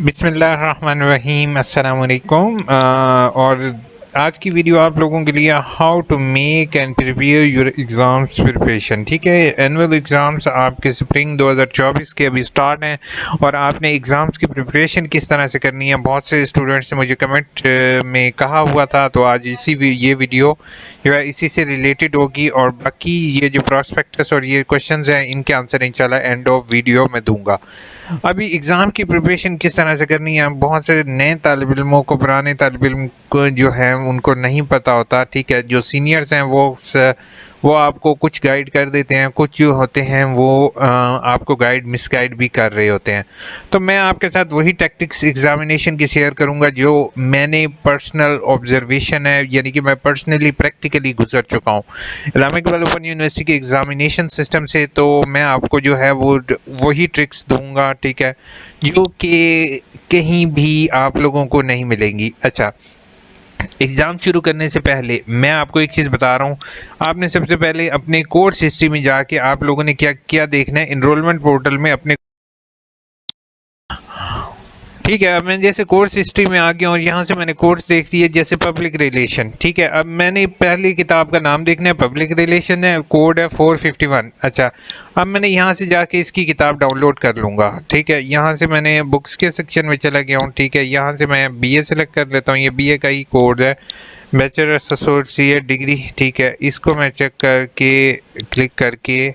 बिस्मिल्लाहिर्रहमानिर्रहीम अस्सलाम वालेकुम। और आज की वीडियो आप लोगों के लिए how to make and prepare your exams preparation. ठीक है, एनुअल एग्ज़ाम्स आपके स्प्रिंग 2024 के अभी स्टार्ट हैं और आपने एग्ज़ाम्स की प्रिपरेशन किस तरह से करनी है। बहुत से स्टूडेंट्स ने मुझे कमेंट में कहा हुआ था, तो आज ये वीडियो जो है इसी से रिलेटेड होगी और बाकी ये जो प्रॉस्पेक्टस और ये क्वेश्चंस हैं इनके आंसर इंशाल्लाह एंड ऑफ वीडियो में दूंगा। अभी एग्ज़ाम की प्रिपरेशन किस तरह से करनी है, बहुत से नए तालिब इल्मों को, पुराने तालिब इल्म को जो है उनको नहीं पता होता। ठीक है, जो सीनियर्स हैं वो आपको कुछ गाइड कर देते हैं, कुछ जो होते हैं वो आपको मिसगाइड भी कर रहे होते हैं। तो मैं आपके साथ वही टैक्टिक्स एग्ज़ामिनेशन की शेयर करूंगा जो मैंने पर्सनल ऑब्जर्वेशन है, यानी कि मैं पर्सनली प्रैक्टिकली गुजर चुका हूँ इस्लामिक इकबाल ओपन यूनिवर्सिटी के एग्ज़ामिनेशन सिस्टम से। तो मैं आपको जो है वो वही ट्रिक्स दूंगा, ठीक है, जो कि कहीं भी आप लोगों को नहीं मिलेंगी। अच्छा, एग्ज़ाम शुरू करने से पहले मैं आपको एक चीज़ बता रहा हूँ। आपने सबसे पहले अपने कोर्स हिस्ट्री में जाके आप लोगों ने क्या क्या देखना है, इनरोलमेंट पोर्टल में अपने, ठीक है। अब मैं जैसे कोर्स हिस्ट्री में आ गया और यहाँ से मैंने कोर्स देख लिया, जैसे पब्लिक रिलेशन। ठीक है, अब मैंने पहली किताब का नाम देखना है, पब्लिक रिलेशन है, कोड है 451। अच्छा, अब मैंने यहाँ से जाके इसकी किताब डाउनलोड कर लूँगा। ठीक है, यहाँ से मैंने बुक्स के सेक्शन में चला गया हूँ। ठीक है, यहाँ से मैं बीए सेलेक्ट कर लेता हूँ, ये बीए का ही कोड है, बैचलर एसोसिएट डिग्री। ठीक है, इसको मैं चेक करके क्लिक करके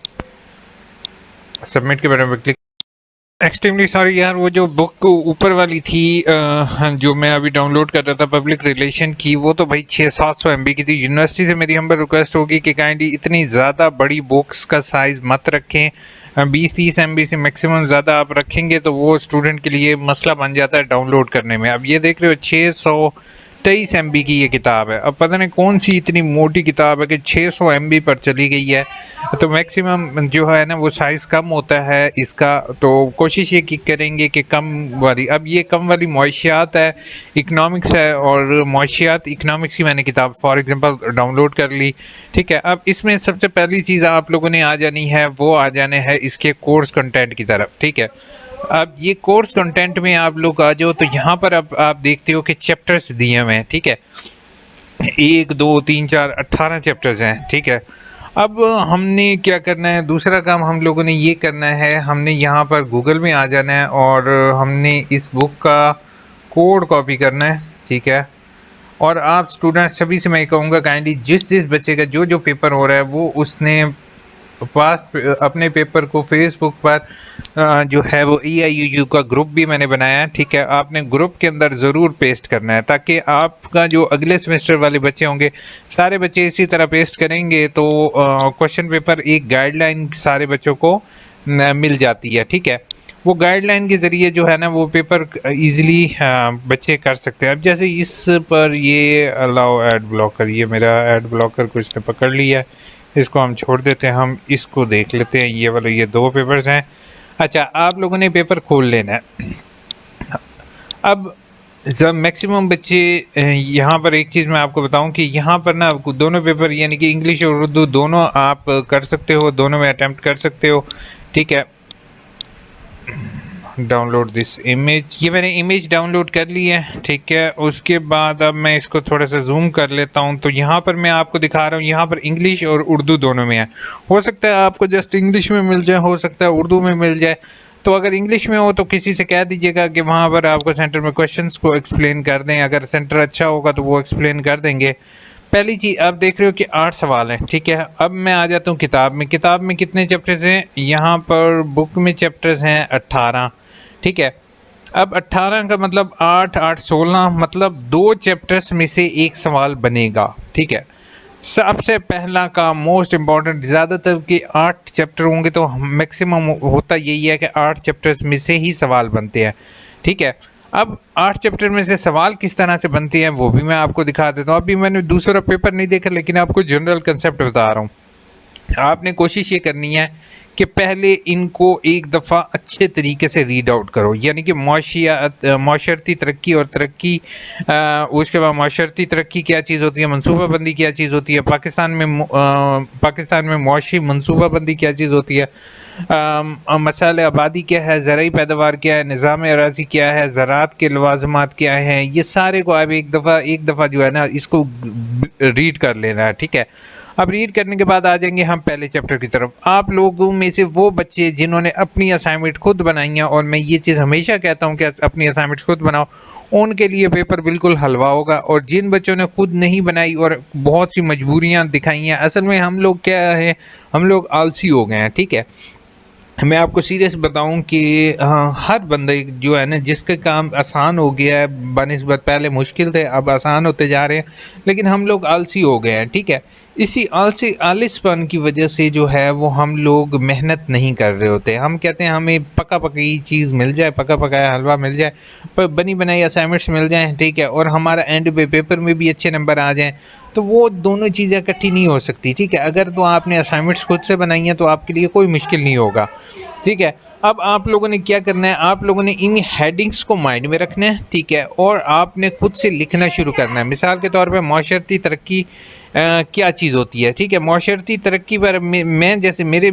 सबमिट के बटन पर क्लिक। एक्सट्रीमली सॉरी यार, वो जो बुक ऊपर वाली थी जो मैं अभी डाउनलोड कर रहा था पब्लिक रिलेशन की, वो तो भाई 600-700 MB की थी। यूनिवर्सिटी से मेरी हम्बल रिक्वेस्ट होगी कि काइंडली इतनी ज़्यादा बड़ी बुक्स का साइज़ मत रखें। 20-30 MB से मैक्सिमम ज़्यादा आप रखेंगे तो वो स्टूडेंट के लिए मसला बन जाता है डाउनलोड करने में। अब ये देख रहे हो 623 MB की ये किताब है। अब पता नहीं कौन सी इतनी मोटी किताब है कि 600 MB पर चली गई है। तो मैक्सिमम जो है ना वो साइज़ कम होता है इसका, तो कोशिश ये करेंगे कि कम वाली। अब ये कम वाली मुआशियात है, इकनॉमिक्स है, और मुआशियात इकनॉमिक्स की मैंने किताब फॉर एग्जांपल डाउनलोड कर ली। ठीक है, अब इसमें सबसे पहली चीज़ आप लोगों ने आ जानी है, वो आ जाने हैं इसके कोर्स कंटेंट की तरफ। ठीक है, अब ये कोर्स कंटेंट में आप लोग आ जाओ तो यहाँ पर अब आप देखते हो कि चैप्टर्स दिए हुए हैं। ठीक है, 1 2 3 4 18 चैप्टर्स हैं। ठीक है, अब हमने क्या करना है, दूसरा काम हम लोगों ने ये करना है, हमने यहाँ पर गूगल में आ जाना है और हमने इस बुक का कोड कॉपी करना है। ठीक है, और आप स्टूडेंट सभी से मैं कहूँगा काइंडली जिस बच्चे का जो पेपर हो रहा है वो उसने पास्ट अपने पेपर को फेसबुक पर जो है वो EIUU का ग्रुप भी मैंने बनाया है। ठीक है, आपने ग्रुप के अंदर ज़रूर पेस्ट करना है ताकि आपका जो अगले सेमेस्टर वाले बच्चे होंगे सारे बच्चे इसी तरह पेस्ट करेंगे तो क्वेश्चन पेपर एक गाइडलाइन सारे बच्चों को मिल जाती है। ठीक है, वो गाइडलाइन के ज़रिए जो है ना वो पेपर इजीली बच्चे कर सकते हैं। अब जैसे इस पर ये अलाउ ऐड ब्लॉकर, ये मेरा ऐड ब्लॉकर को इसने पकड़ लिया है, इसको हम छोड़ देते हैं, हम इसको देख लेते हैं। ये वाले ये 2 पेपर्स हैं। अच्छा, आप लोगों ने पेपर खोल लेना है। अब जब मैक्सिमम बच्चे यहाँ पर एक चीज़ मैं आपको बताऊं कि यहाँ पर ना दोनों पेपर यानी कि इंग्लिश और उर्दू दोनों आप कर सकते हो, दोनों में अटैम्प्ट कर सकते हो। ठीक है, डाउनलोड दिस इमेज, ये मैंने इमेज डाउनलोड कर ली है। ठीक है, उसके बाद अब मैं इसको थोड़ा सा जूम कर लेता हूँ तो यहाँ पर मैं आपको दिखा रहा हूँ, यहाँ पर इंग्लिश और उर्दू दोनों में है। हो सकता है आपको जस्ट इंग्लिश में मिल जाए, हो सकता है उर्दू में मिल जाए। तो अगर इंग्लिश में हो तो किसी से कह दीजिएगा कि वहाँ पर आपको सेंटर में क्वेश्चंस को एक्सप्लेन कर दें। अगर सेंटर अच्छा होगा तो वो एक्सप्लेन कर देंगे। पहली चीज़ आप देख रहे हो कि 8 सवाल हैं। ठीक है, अब मैं आ जाता हूँ किताब में। किताब में कितने चैप्टर्स हैं, यहाँ पर बुक में चैप्टर्स हैं 18। ठीक है, अब 18 का मतलब 8 8 16, मतलब 2 चैप्टर्स में से एक सवाल बनेगा। ठीक है, सबसे पहला का मोस्ट इम्पॉर्टेंट, ज़्यादातर के 8 चैप्टर होंगे तो मैक्सिमम होता यही है कि 8 चैप्टर्स में से ही सवाल बनते हैं। ठीक है, अब 8 चैप्टर में से सवाल किस तरह से बनते हैं वो भी मैं आपको दिखा देता हूँ। अभी मैंने दूसरा पेपर नहीं देखा लेकिन आपको जनरल कंसेप्ट बता रहा हूँ। आपने कोशिश ये करनी है कि पहले इनको एक दफ़ा अच्छे तरीके से रीड आउट करो, यानी कि माशरती तरक्की और तरक्की, उसके बाद माशरती तरक्की क्या चीज़ होती है, मनसूबाबंदी क्या चीज़ होती है, पाकिस्तान में मुआशी मनसूबाबंदी क्या चीज़ होती है, मसाले आबादी क्या है, ज़राई पैदावार क्या है, निज़ाम अराज़ी क्या है, ज़राअत के लवाज़मात क्या हैं, ये सारे को आप एक दफ़ा जो है ना इसको रीड कर लेना है, ठीक है। अब रीड करने के बाद आ जाएंगे हम पहले चैप्टर की तरफ। आप लोगों में से वो बच्चे जिन्होंने अपनी असाइनमेंट खुद बनाई हैं, और मैं ये चीज़ हमेशा कहता हूँ कि अपनी असाइनमेंट खुद बनाओ, उनके लिए पेपर बिल्कुल हलवा होगा। और जिन बच्चों ने खुद नहीं बनाई और बहुत सी मजबूरियाँ दिखाई हैं, असल में हम लोग क्या है, हम लोग आलसी हो गए हैं, ठीक है। मैं आपको सीरियस बताऊं कि हाँ, हर बंदे जो है ना जिसके काम आसान हो गया है बनिस्बत पहले मुश्किल थे, अब आसान होते जा रहे हैं, लेकिन हम लोग आलसी हो गए हैं, ठीक है। इसी आलसीपन की वजह से जो है वो हम लोग मेहनत नहीं कर रहे होते। हम कहते हैं हमें पका पकी चीज़ मिल जाए, पका पकाया हलवा मिल जाए, पर बनी बनाई असाइनमेंट्स मिल जाएँ, ठीक है, और हमारा एंड पे पेपर में भी अच्छे नंबर आ जाएँ, तो वो दोनों चीज़ें इकट्ठी नहीं हो सकती, ठीक है। अगर तो आपने असाइनमेंट्स खुद से बनाई हैं तो आपके लिए कोई मुश्किल नहीं होगा, ठीक है। अब आप लोगों ने क्या करना है, आप लोगों ने इन हेडिंग्स को माइंड में रखना है, ठीक है, और आपने खुद से लिखना शुरू करना है। मिसाल के तौर पे माशरती तरक्की क्या चीज़ होती है, ठीक है। माशरती तरक्की पर मैं जैसे मेरे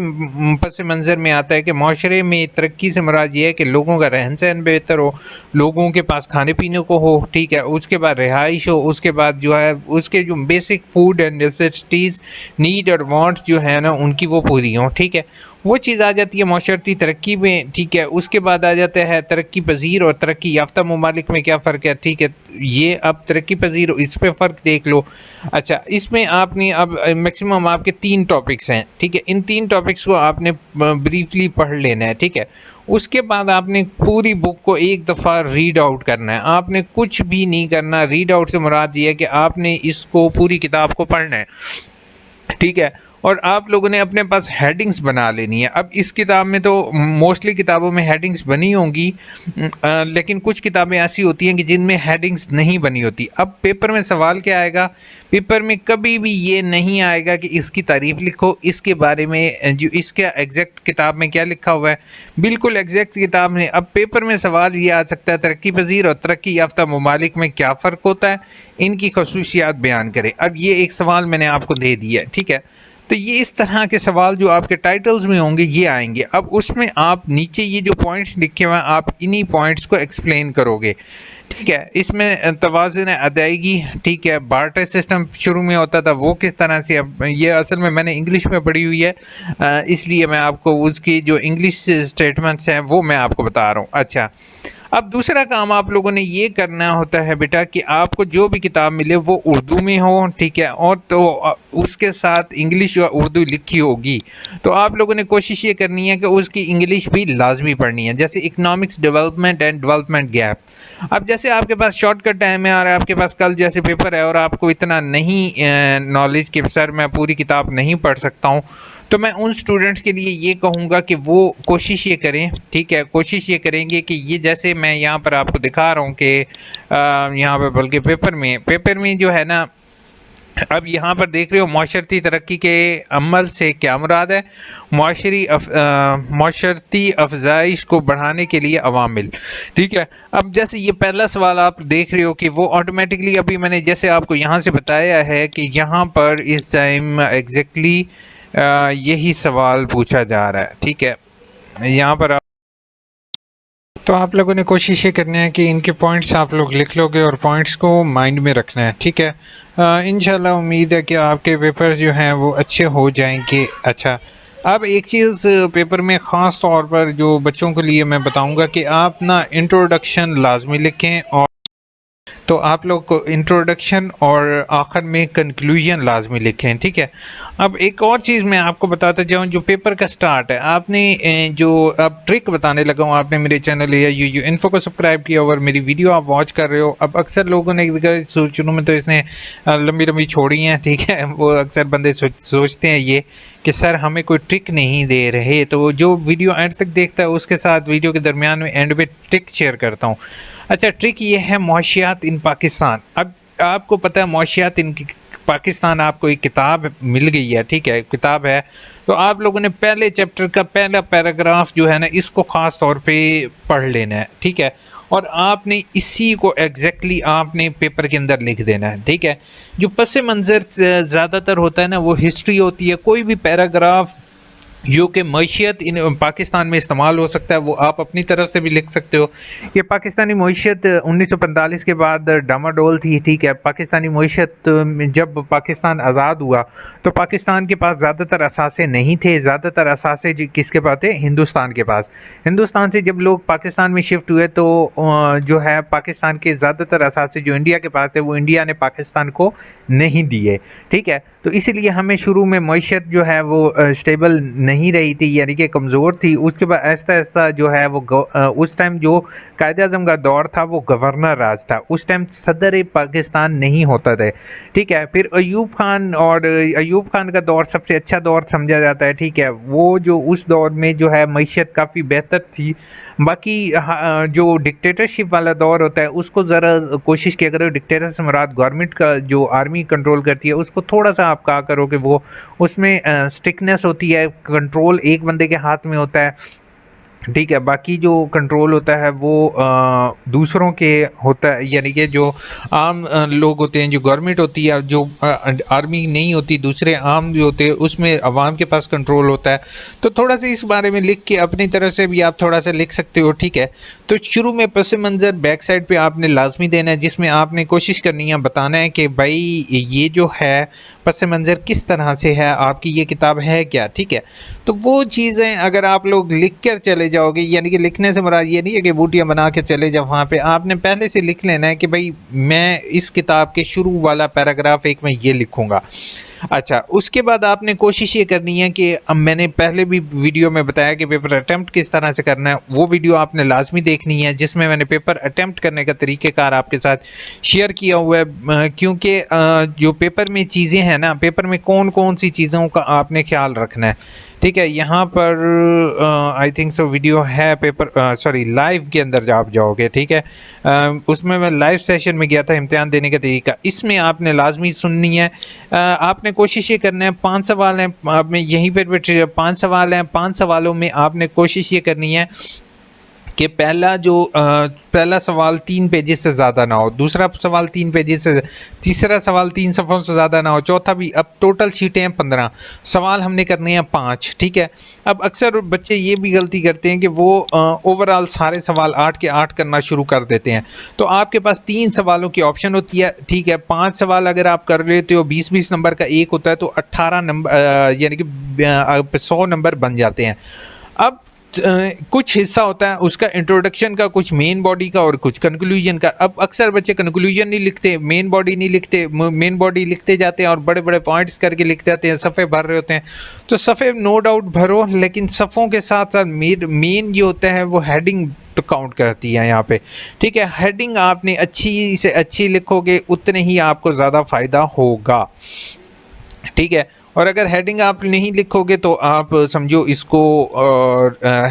पस मंज़र में आता है कि माशरे में तरक्की से मुराद ये है कि लोगों का रहन सहन बेहतर हो, लोगों के पास खाने पीने को हो, ठीक है, उसके बाद रिहाइश हो, उसके बाद जो है उसके जो basic food and necessities need और वांट्स जो है ना उनकी वो पूरी हों, ठीक है। वो चीज़ आ जाती है माशरती तरक्की में, ठीक है। उसके बाद आ जाता है तरक्की पजीर और तरक्की याफ्ता ममालिक में क्या फ़र्क है, ठीक है। ये अब तरक्की पजीर इस पे फ़र्क देख लो। अच्छा, इसमें आपने अब मैक्सिमम आपके 3 टॉपिक्स हैं, ठीक है। इन 3 टॉपिक्स को आपने ब्रीफली पढ़ लेना है, ठीक है। उसके बाद आपने पूरी बुक को एक दफ़ा रीड आउट करना है। आपने कुछ भी नहीं करना, रीड आउट से मुराद ये है कि आपने इसको पूरी किताब को पढ़ना है, ठीक है। और आप लोगों ने अपने पास हेडिंग्स बना लेनी है। अब इस किताब में तो मोस्टली किताबों में हेडिंग्स बनी होंगी, लेकिन कुछ किताबें ऐसी होती हैं कि जिनमें हेडिंग्स नहीं बनी होती। अब पेपर में सवाल क्या आएगा, पेपर में कभी भी ये नहीं आएगा कि इसकी तारीफ़ लिखो, इसके बारे में जो इसका एग्जैक्ट किताब में क्या लिखा हुआ है, बिल्कुल एग्जैक्ट किताब में। अब पेपर में सवाल ये आ सकता है तरक्की पजीर और तरक्की याफ्ता ममालिक में क्या फ़र्क होता है, इनकी खसूसियात बयान करें। अब ये एक सवाल मैंने आपको दे दिया है, ठीक है। तो ये इस तरह के सवाल जो आपके टाइटल्स में होंगे ये आएंगे। अब उसमें आप नीचे ये जो पॉइंट्स लिखे हुए हैं आप इन्हीं पॉइंट्स को एक्सप्लेन करोगे, ठीक है। इसमें तवाज़ुन अदायगी, ठीक है, बार्टर सिस्टम शुरू में होता था वो किस तरह से, अब ये असल में मैंने इंग्लिश में पढ़ी हुई है, इसलिए मैं आपको उसकी जो इंग्लिश स्टेटमेंट्स हैं वो मैं आपको बता रहा हूँ। अच्छा, अब दूसरा काम आप लोगों ने ये करना होता है बेटा कि आपको जो भी किताब मिले वो उर्दू में हो, ठीक है, और तो उसके साथ इंग्लिश या उर्दू लिखी होगी, तो आप लोगों ने कोशिश ये करनी है कि उसकी इंग्लिश भी लाजमी पढ़नी है। जैसे economics development and development gap. अब जैसे आपके पास शॉर्टकट टाइम है और आपके पास कल जैसे पेपर है और आपको इतना नहीं नॉलेज कि सर मैं पूरी किताब नहीं पढ़ सकता हूँ, तो मैं उन स्टूडेंट्स के लिए ये कहूँगा कि वो कोशिश ये करें, ठीक है, कोशिश ये करेंगे कि ये जैसे मैं यहाँ पर आपको दिखा रहा हूँ कि यहाँ पर बल्कि पेपर में जो है ना, अब यहाँ पर देख रहे हो माशरती तरक्की के अमल से क्या मुराद है, माशरती अफजाइश को बढ़ाने के लिए अवामिल, ठीक है। अब जैसे ये पहला सवाल आप देख रहे हो कि वो ऑटोमेटिकली अभी मैंने जैसे आपको यहाँ से बताया है कि यहाँ पर इस टाइम एग्जैक्टली यही सवाल पूछा जा रहा है, ठीक है। यहाँ पर तो आप लोगों ने कोशिश ये करनी है कि इनके पॉइंट्स आप लोग लिख लोगे और पॉइंट्स को माइंड में रखना है, ठीक है। इंशाल्लाह उम्मीद है कि आपके पेपर जो हैं वो अच्छे हो जाएंगे। अच्छा, अब एक चीज़ पेपर में ख़ास तौर पर जो बच्चों के लिए मैं बताऊंगा कि आप ना इंट्रोडक्शन लाजमी लिखें, और तो आप लोग को इंट्रोडक्शन और आखिर में कंक्लूजन लाजमी लिखें, ठीक है। अब एक और चीज़ मैं आपको बताता जाऊँ, जो पेपर का स्टार्ट है, आपने जो अब ट्रिक बताने लगा हूँ, आपने मेरे चैनल या यू इन्फो को सब्सक्राइब किया और मेरी वीडियो आप वॉच कर रहे हो। अब अक्सर लोगों ने शुरू में तो इसने लंबी लंबी छोड़ी हैं, ठीक है, वो अक्सर बंदे सोचते हैं ये कि सर हमें कोई ट्रिक नहीं दे रहे, तो जो वीडियो एंड तक देखता है उसके साथ वीडियो के दरमियान में एंड में ट्रिक शेयर करता हूँ। अच्छा, ट्रिक ये है मुआशियात इन पाकिस्तान। अब आपको पता है मुआशियात इन पाकिस्तान, आपको एक किताब मिल गई है, ठीक है, किताब है, तो आप लोगों ने पहले चैप्टर का पहला पैराग्राफ जो है ना इसको ख़ास तौर पे पढ़ लेना है, ठीक है, और आपने इसी को एग्जैक्टली आपने पेपर के अंदर लिख देना है, ठीक है। जो पस मंज़र ज़्यादातर होता है ना वो हिस्ट्री होती है। कोई भी पैराग्राफ जो कि मईशत इन पाकिस्तान में इस्तेमाल हो सकता है, वो आप अपनी तरफ से भी लिख सकते हो। ये पाकिस्तानी मईशत 1945 के बाद डामाडोल थी, ठीक है। पाकिस्तानी मईशत में जब पाकिस्तान आज़ाद हुआ तो पाकिस्तान के पास ज़्यादातर असासे नहीं थे, ज़्यादातर असासे किसके पास थे? हिंदुस्तान के पास। हिंदुस्तान से जब लोग पाकिस्तान में शिफ्ट हुए तो जो है पाकिस्तान के ज़्यादातर असासे जो इंडिया के पास थे वो इंडिया ने पाकिस्तान को नहीं दिए, ठीक है। तो इसीलिए हमें शुरू में मईशत जो है वो स्टेबल नहीं रही थी, यानी कि कमज़ोर थी। उसके बाद ऐसा ऐसा जो है वो उस टाइम जो कायद आज़म का दौर था वो गवर्नर राज था, उस टाइम सदर पाकिस्तान नहीं होता था, ठीक है। फिर अयूब खान, और अयूब खान का दौर सबसे अच्छा दौर समझा जाता है, ठीक है। वो जो उस दौर में जो है मईशत काफ़ी बेहतर थी। बाकी जो डिक्टेटरशिप वाला दौर होता है उसको ज़रा कोशिश किया करो, डिक्टेटर से मुराद गवर्नमेंट का जो आर्मी कंट्रोल करती है उसको थोड़ा सा आप कहा करो कि वो उसमें स्टिकनेस होती है, कंट्रोल एक बंदे के हाथ में होता है, ठीक है। बाकी जो कंट्रोल होता है वो दूसरों के होता है, यानी कि जो आम लोग होते हैं, जो गवर्नमेंट होती है, जो आर्मी नहीं होती, दूसरे आम जो होते हैं उसमें अवाम के पास कंट्रोल होता है। तो थोड़ा सा इस बारे में लिख के अपनी तरफ से भी आप थोड़ा सा लिख सकते हो, ठीक है। तो शुरू में पस मंज़र बैक साइड पे आपने लाजमी देना है, जिसमें आपने कोशिश करनी है बताना है कि भाई ये जो है पस मंज़र किस तरह से है, आपकी ये किताब है क्या, ठीक है। तो वो चीज़ें अगर आप लोग लिख कर चले जाओगे, यानी कि लिखने से मुराद ये नहीं है कि बूटियाँ बना के चले जाओ वहाँ पे, आपने पहले से लिख लेना है कि भाई मैं इस किताब के शुरू वाला पैराग्राफ एक में ये लिखूँगा। अच्छा, उसके बाद आपने कोशिश ये करनी है कि अब मैंने पहले भी वीडियो में बताया कि पेपर अटैम्प्ट किस तरह से करना है, वो वीडियो आपने लाजमी देखनी है जिसमें मैंने पेपर अटैम्प्ट करने का तरीक़ेकार आपके साथ शेयर किया हुआ है। क्योंकि जो पेपर में चीज़ें हैं ना, पेपर में कौन कौन सी चीज़ों का आपने ख्याल रखना है, ठीक है। यहाँ पर आई थिंक सो वीडियो है पेपर सॉरी लाइव के अंदर आप जाओगे, ठीक है। उसमें मैं लाइव सेशन में गया था इम्तिहान देने का तरीका, इसमें आपने लाजमी सुननी है। आपने कोशिश ये करना है, 5 सवाल हैं, आपने यहीं पर 5 सवाल हैं, 5 सवालों में आपने कोशिश ये करनी है कि पहला सवाल 3 पेजेस से ज़्यादा ना हो, दूसरा सवाल 3 पेजेस से, तीसरा सवाल 3 सफ़ों से ज़्यादा ना हो, चौथा भी। अब टोटल शीटें हैं 15, सवाल हमने करने हैं 5, ठीक है। अब अक्सर बच्चे ये भी गलती करते हैं कि वो ओवरऑल सारे सवाल 8 के 8 करना शुरू कर देते हैं। तो आपके पास 3 सवालों की ऑप्शन होती है, ठीक है। 5 सवाल अगर आप कर लेते हो, 20-20 नंबर का एक होता है, तो 18 नंबर यानी कि 100 नंबर बन जाते हैं। अब कुछ हिस्सा होता है उसका इंट्रोडक्शन का, कुछ मेन बॉडी का और कुछ कंक्लूजन का। अब अक्सर बच्चे कंक्लूजन नहीं लिखते, मेन बॉडी नहीं लिखते, मेन बॉडी लिखते जाते हैं और बड़े बड़े पॉइंट्स करके लिख जाते हैं, सफ़े भर रहे होते हैं। तो सफ़े नो डाउट भरो, लेकिन सफ़ों के साथ साथ मेन जो होता है वो हेडिंग तो काउंट करती है यहाँ पे, ठीक है। हेडिंग आपने अच्छी से अच्छी लिखोगे उतने ही आपको ज़्यादा फ़ायदा होगा, ठीक है। और अगर हेडिंग आप नहीं लिखोगे तो आप समझो इसको,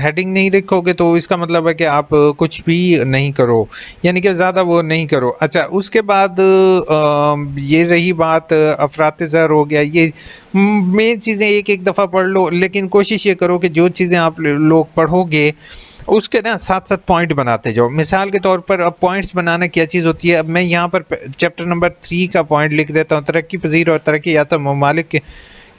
हेडिंग नहीं लिखोगे तो इसका मतलब है कि आप कुछ भी नहीं करो, यानी कि ज़्यादा वो नहीं करो। अच्छा, उसके बाद ये रही बात अफरात ज़र हो गया, ये मेन चीज़ें एक एक दफ़ा पढ़ लो, लेकिन कोशिश ये करो कि जो चीज़ें आप लोग पढ़ोगे उसके ना साथ साथ पॉइंट बनाते जाओ। मिसाल के तौर पर अब पॉइंट्स बनाना क्या चीज़ होती है, अब मैं यहाँ पर चैप्टर नंबर 3 का पॉइंट लिख देता हूँ, तरक्की पजीर और तरक्की याफ्ता ममालिक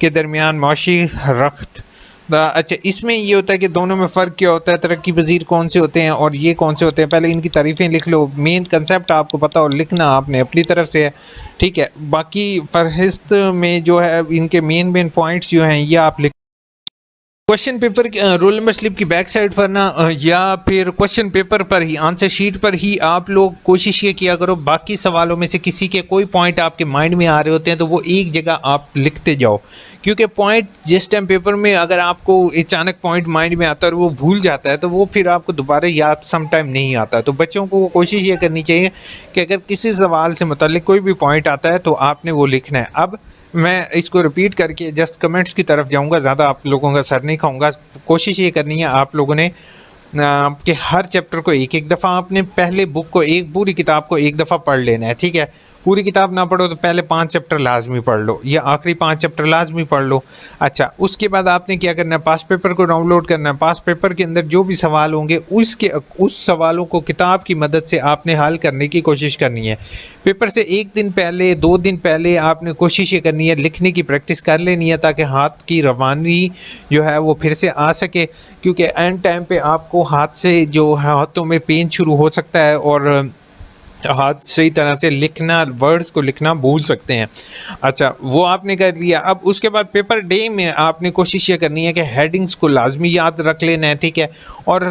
के दरमियान माशी रख्त। अच्छा, इसमें ये होता है कि दोनों में फ़र्क क्या होता है, तरक्की पजीर कौन से होते हैं और ये कौन से होते हैं, पहले इनकी तारीफ़ें लिख लो। मेन कंसेप्ट आपको पता हो, लिखना आपने अपनी तरफ से है, ठीक है। बाकी फ़हरिस्त में जो है इनके मेन पॉइंट्स जो हैं ये आप लिख। Question paper roll number slip की बैक साइड पर ना या फिर क्वेश्चन पेपर पर ही, आंसर शीट पर ही आप लोग कोशिश ये किया करो, बाकी सवालों में से किसी के कोई पॉइंट आपके माइंड में आ रहे होते हैं तो वो एक जगह आप लिखते जाओ। क्योंकि पॉइंट जिस टाइम पेपर में अगर आपको अचानक पॉइंट माइंड में आता है और वो भूल जाता है तो वो फिर आपको दोबारा याद सम टाइम नहीं आता। तो बच्चों को कोशिश ये करनी चाहिए कि अगर किसी सवाल से मुताल्लिक कोई भी पॉइंट आता है तो आपने वो लिखना है। अब मैं इसको रिपीट करके जस्ट कमेंट्स की तरफ जाऊंगा, ज़्यादा आप लोगों का सर नहीं खाऊंगा। कोशिश ये करनी है आप लोगों ने कि हर चैप्टर को एक एक दफ़ा, आपने पहले बुक को, एक पूरी किताब को एक दफ़ा पढ़ लेना है, ठीक है। पूरी किताब ना पढ़ो तो पहले 5 चैप्टर लाजमी पढ़ लो या आखिरी 5 चैप्टर लाजमी पढ़ लो। अच्छा, उसके बाद आपने क्या करना है, पास पेपर को डाउनलोड करना है। पास पेपर के अंदर जो भी सवाल होंगे उस सवालों को किताब की मदद से आपने हल करने की कोशिश करनी है। पेपर से 1 दिन पहले 2 दिन पहले आपने कोशिश ये करनी है, लिखने की प्रैक्टिस कर लेनी है ताकि हाथ की रवानी जो है वो फिर से आ सके, क्योंकि एंड टाइम पे आपको हाथ से जो है हाथों में पेन शुरू हो सकता है और हाथ सही तरह से लिखना, वर्ड्स को लिखना भूल सकते हैं। अच्छा, वो आपने कर लिया। अब उसके बाद पेपर डे में आपने कोशिश ये करनी है कि हेडिंग्स को लाजमी याद रख लेना है, ठीक है। और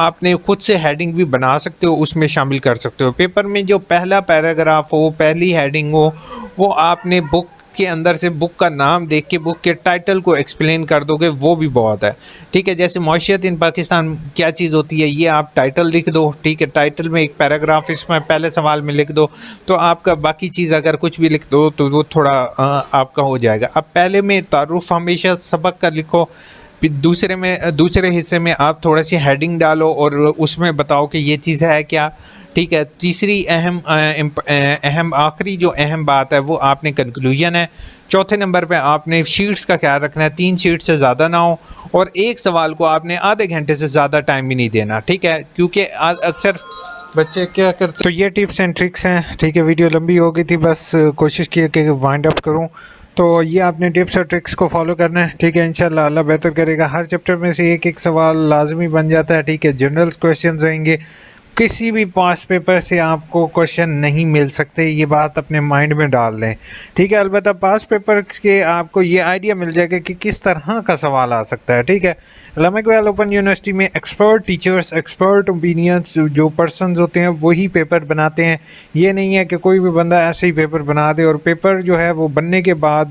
आपने खुद से हेडिंग भी बना सकते हो, उसमें शामिल कर सकते हो। पेपर में जो पहला पैराग्राफ हो, पहली हेडिंग हो, वो आपने बुक के अंदर से बुक का नाम देख के बुक के टाइटल को एक्सप्लेन कर दोगे, वो भी बहुत है, ठीक है। जैसे मईशत इन पाकिस्तान क्या चीज़ होती है, ये आप टाइटल लिख दो, ठीक है। टाइटल में एक पैराग्राफ इसमें पहले सवाल में लिख दो, तो आपका बाकी चीज़ अगर कुछ भी लिख दो तो वो थोड़ा आपका हो जाएगा। अब पहले में तारुफ हमेशा सबक का लिखो, फिर दूसरे हिस्से में आप थोड़ा सी हेडिंग डालो और उसमें बताओ कि ये चीज़ है क्या, ठीक है। तीसरी अहम आखिरी जो अहम बात है वो आपने कंक्लूजन है। चौथे नंबर पे आपने शीट्स का ख्याल रखना है, 3 शीट से ज़्यादा ना हो, और एक सवाल को आपने आधे घंटे से ज़्यादा टाइम भी नहीं देना, ठीक है, क्योंकि अक्सर बच्चे क्या करते। तो ये टिप्स एंड ट्रिक्स हैं, ठीक है। वीडियो लंबी हो गई थी, बस कोशिश की कि वाइंड अप करूँ। तो ये आपने टिप्स और ट्रिक्स को फॉलो करना है, ठीक है। इंशाल्लाह अल्लाह बेहतर करेगा। हर चैप्टर में से एक सवाल लाजमी बन जाता है, ठीक है। जनरल क्वेश्चन रहेंगे, किसी भी पास पेपर से आपको क्वेश्चन नहीं मिल सकते, ये बात अपने माइंड में डाल लें, ठीक है। अलबत्ता पास पेपर के आपको ये आइडिया मिल जाएगा कि किस तरह का सवाल आ सकता है, ठीक है। अल्लामा इकबाल ओपन यूनिवर्सिटी में एक्सपर्ट टीचर्स, एक्सपर्ट ओपिनियंस जो पर्सनस होते हैं वही पेपर बनाते हैं। ये नहीं है कि कोई भी बंदा ऐसे ही पेपर बना दे और पेपर जो है वो बनने के बाद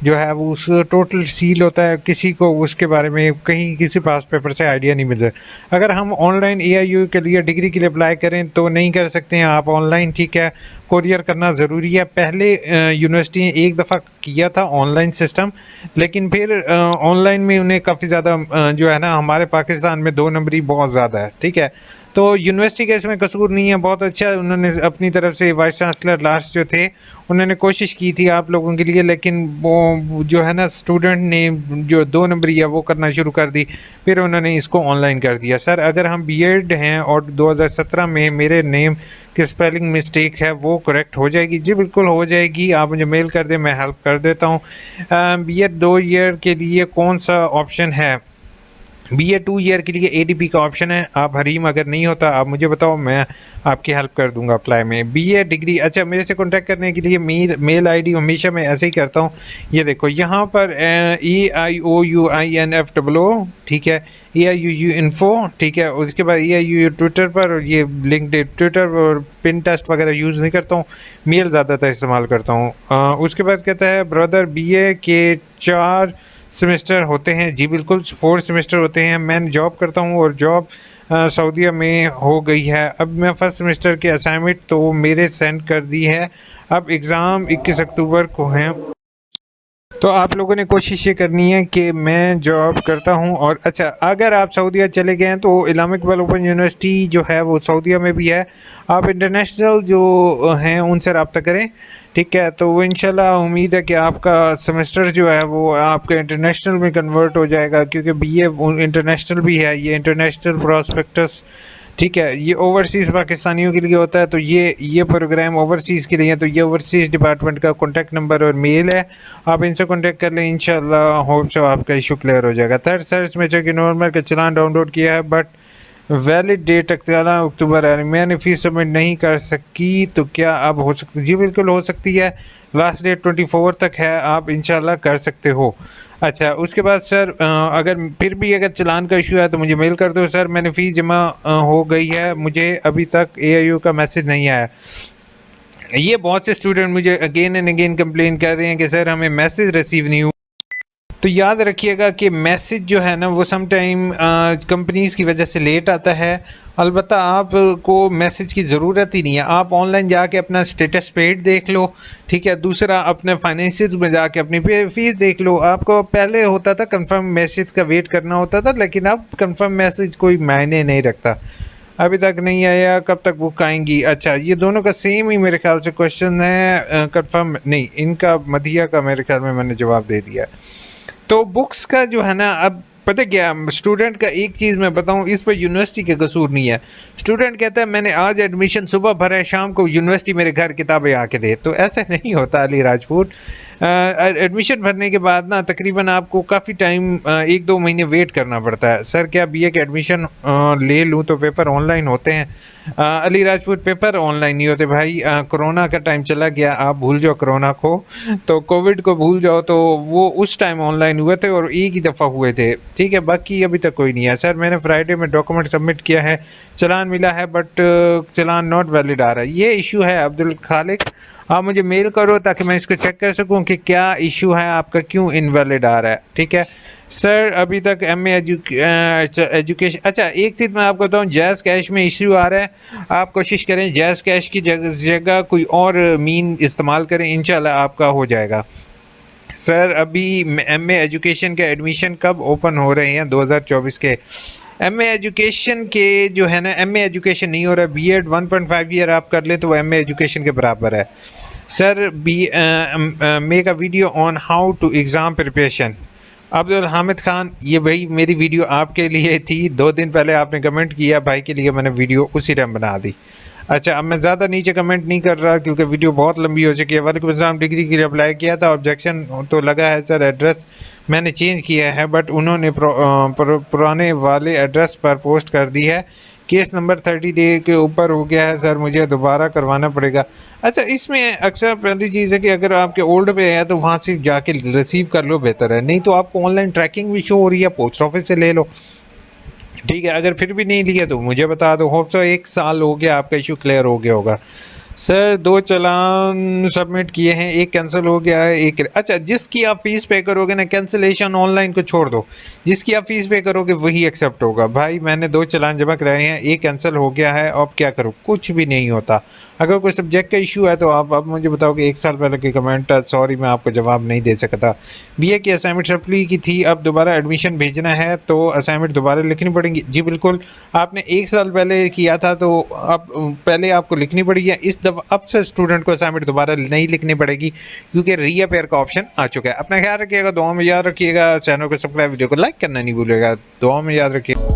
जो है वो उस टोटल सील होता है, किसी को उसके बारे में कहीं किसी पास पेपर से आइडिया नहीं मिल रहा। अगर हम ऑनलाइन AIU के लिए डिग्री के लिए अप्लाई करें तो नहीं कर सकते हैं आप ऑनलाइन, ठीक है। कोरियर करना ज़रूरी है। पहले यूनिवर्सिटी ने एक दफ़ा किया था ऑनलाइन सिस्टम, लेकिन फिर ऑनलाइन में उन्हें काफ़ी ज़्यादा जो है ना, हमारे पाकिस्तान में 2 नंबरी बहुत ज़्यादा है, ठीक है। तो यूनिवर्सिटी का इसमें कसूर नहीं है, बहुत अच्छा उन्होंने अपनी तरफ से वाइस चांसलर लास्ट जो थे उन्होंने कोशिश की थी आप लोगों के लिए, लेकिन वो जो है ना स्टूडेंट ने जो 2 नंबरी है वो करना शुरू कर दी, फिर उन्होंने इसको ऑनलाइन कर दिया। सर अगर हम BEd हैं और 2017 में मेरे नेम की स्पेलिंग मिस्टेक है वो करेक्ट हो जाएगी? जी बिल्कुल हो जाएगी, आप मुझे मेल कर दें, मैं हेल्प कर देता हूँ। BEd 2 ईयर के लिए कौन सा ऑप्शन है? BA 2 ईयर के लिए ADP का ऑप्शन है। आप हरीम अगर नहीं होता आप मुझे बताओ, मैं आपकी हेल्प कर दूंगा अप्लाई में। BA डिग्री, अच्छा मेरे से कांटेक्ट करने के लिए मेल ID हमेशा मैं ऐसे ही करता हूँ। ये देखो यहाँ पर EIOUINFOO, ठीक है, EIUU इन्फो, ठीक है। उसके बाद EIUU ट्विटर पर, और ये लिंक्डइन, ट्विटर और पिनटेस्ट वगैरह यूज़ नहीं करता हूँ, मेल ज़्यादातर इस्तेमाल करता हूँ। उसके बाद कहता है ब्रदर BA के 4 सेमेस्टर होते हैं? जी बिल्कुल 4 सेमेस्टर होते हैं। मैं जॉब करता हूँ और जॉब सऊदीया में हो गई है। अब मैं फर्स्ट सेमेस्टर की असाइनमेंट तो मेरे सेंड कर दी है, अब एग्ज़ाम 21 अक्टूबर को हैं। तो आप लोगों ने कोशिश ये करनी है कि मैं जॉब करता हूं। और अच्छा, अगर आप सऊदीया चले गए हैं तो अल्लामा इकबाल ओपन यूनिवर्सिटी जो है वो सऊदीया में भी है। आप इंटरनेशनल जो हैं उनसे रब्ता करें, ठीक है। तो वो इंशाल्लाह उम्मीद है कि आपका सेमेस्टर जो है वो आपका इंटरनेशनल में कन्वर्ट हो जाएगा, क्योंकि BA इंटरनेशनल भी है, ये इंटरनेशनल प्रॉस्पेक्टस, ठीक है। ये ओवरसीज़ पाकिस्तानियों के लिए होता है, तो ये प्रोग्राम ओवरसीज़ के लिए है। तो ये ओवरसीज़ डिपार्टमेंट का कॉन्टैक्ट नंबर और मेल है, आप इनसे कॉन्टैक्ट कर लें, इंशाल्लाह होप सो आपका इशू क्लियर हो जाएगा। थर्ड सर्च में जो कि नॉर्मल का चलान डाउनलोड किया है, बट वैलिड डेट 11 अक्टूबर है, मैंने फ़ीस सबमिट नहीं कर सकी, तो क्या अब हो सकती? जी बिल्कुल हो सकती है, लास्ट डेट 24 तक है, आप इंशाल्लाह कर सकते हो। अच्छा, उसके बाद सर अगर फिर भी अगर चलान का इशू है तो मुझे मेल कर दो। सर मैंने फ़ीस जमा हो गई है, मुझे अभी तक AIU का मैसेज नहीं आया। ये बहुत से स्टूडेंट मुझे अगेन एंड अगेन कंप्लेन कर रहे हैं कि सर हमें मैसेज रिसीव नहीं हुआ। तो याद रखिएगा कि मैसेज जो है ना वो सम टाइम कंपनीज़ की वजह से लेट आता है। अलबत्ता आपको मैसेज की ज़रूरत ही नहीं है, आप ऑनलाइन जाके अपना स्टेटस पेड देख लो, ठीक है। दूसरा अपने फाइनेंशियल्स में जाके अपनी फ़ीस देख लो। आपको पहले होता था कंफर्म मैसेज का वेट करना होता था, लेकिन अब कंफर्म मैसेज कोई मायने नहीं रखता। अभी तक नहीं आया, कब तक बुक आएंगी? अच्छा, ये दोनों का सेम ही मेरे ख्याल से क्वेश्चन है, कंफर्म नहीं, इनका मधिया का मेरे ख्याल में मैंने जवाब दे दिया। तो बुक्स का जो है ना, अब पता क्या, स्टूडेंट का एक चीज़ मैं बताऊं, इस पर यूनिवर्सिटी का कसूर नहीं है। स्टूडेंट कहता है मैंने आज एडमिशन सुबह भरा है, शाम को यूनिवर्सिटी मेरे घर किताबें आके दे, तो ऐसा नहीं होता अली राजपूत। एडमिशन भरने के बाद ना तकरीबन आपको काफ़ी टाइम, 1-2 महीने वेट करना पड़ता है। सर क्या बीए के एडमिशन ले लूँ तो पेपर ऑनलाइन होते हैं? अली राजपूत, पेपर ऑनलाइन नहीं होते भाई। कोरोना का टाइम चला गया, आप भूल जाओ कोरोना को, तो कोविड को भूल जाओ, तो वो उस टाइम ऑनलाइन हुए थे और एक ही दफ़ा हुए थे, ठीक है। बाकी अभी तक कोई नहीं है। सर मैंने फ्राइडे में डॉक्यूमेंट सबमिट किया है, चलान मिला है, बट चलान नॉट वैलिड आ रहा है। ये इशू है अब्दुल खालिक, आप मुझे मेल करो ताकि मैं इसको चेक कर सकूं कि क्या इशू है आपका, क्यों इनवैलिड आ रहा है, ठीक है। सर अभी तक एमए एजुकेशन, अच्छा एक चीज़ मैं आपको बताऊं, जैज़ कैश में इशू आ रहा है, आप कोशिश करें जैज़ कैश की जगह कोई और मीन इस्तेमाल करें, इंशाल्लाह आपका हो जाएगा। सर अभी एमए एजुकेशन के एडमिशन कब ओपन हो रहे हैं? 2024 के एमए एजुकेशन के जो है ना, एमए एजुकेशन नहीं हो रहा है, बीएड 1.5 ईयर आप कर ले तो वो एमए एजुकेशन के बराबर है। Sir make a video on how to exam preparation. Abdul Hamid Khan, ये भाई मेरी वीडियो आपके लिए थी, 2 दिन पहले आपने कमेंट किया भाई के लिए, मैंने वीडियो उसी टाइम बना दी। अच्छा, अब मैं ज़्यादा नीचे कमेंट नहीं कर रहा क्योंकि वीडियो बहुत लंबी हो चुकी है। वालेकुम अस्सलाम, डिग्री के लिए अप्लाई किया था, ऑब्जेक्शन तो लगा है सर, एड्रेस मैंने चेंज किया है बट उन्होंने पुराने वाले एड्रेस पर पोस्ट कर दी है, केस नंबर 30 डे के ऊपर हो गया है सर, मुझे दोबारा करवाना पड़ेगा। अच्छा, इसमें अक्सर पहली चीज़ है कि अगर आपके ओल्ड पे है तो वहाँ से जाके रिसीव कर लो, बेहतर है। नहीं तो आपको ऑनलाइन ट्रैकिंग भी शो हो रही है, पोस्ट ऑफिस से ले लो, ठीक है। अगर फिर भी नहीं लिया तो मुझे बता दो। होप सो 1 साल हो गया, आपका इशू क्लियर हो गया होगा। सर 2 चालान सबमिट किए हैं, एक कैंसिल हो गया है, एक अच्छा, जिसकी आप फीस पे करोगे ना, कैंसिलेशन ऑनलाइन को छोड़ दो, जिसकी आप फीस पे करोगे वही एक्सेप्ट होगा। भाई मैंने 2 चालान जमा कराए हैं, एक कैंसिल हो गया है, अब क्या करूँ? कुछ भी नहीं होता। अगर कोई सब्जेक्ट का इशू है तो आप अब मुझे बताओ कि 1 साल पहले की कमेंट, सॉरी मैं आपको जवाब नहीं दे सकता। बीए की असाइनमेंट सप्ली की थी, अब दोबारा एडमिशन भेजना है तो असाइनमेंट दोबारा लिखनी पड़ेगी? जी बिल्कुल, आपने 1 साल पहले किया था तो अब पहले आपको लिखनी पड़ेगी। इस दफ़ा अब से स्टूडेंट को असाइनमेंट दोबारा नहीं लिखनी पड़ेगी क्योंकि रीअपेयर का ऑप्शन आ चुका है। अपना ख्याल रखिएगा, दुआ में याद रखिएगा, चैनल को सब्सक्राइब, वीडियो को लाइक करना नहीं भूलिएगा, दुआ में याद रखिएगा।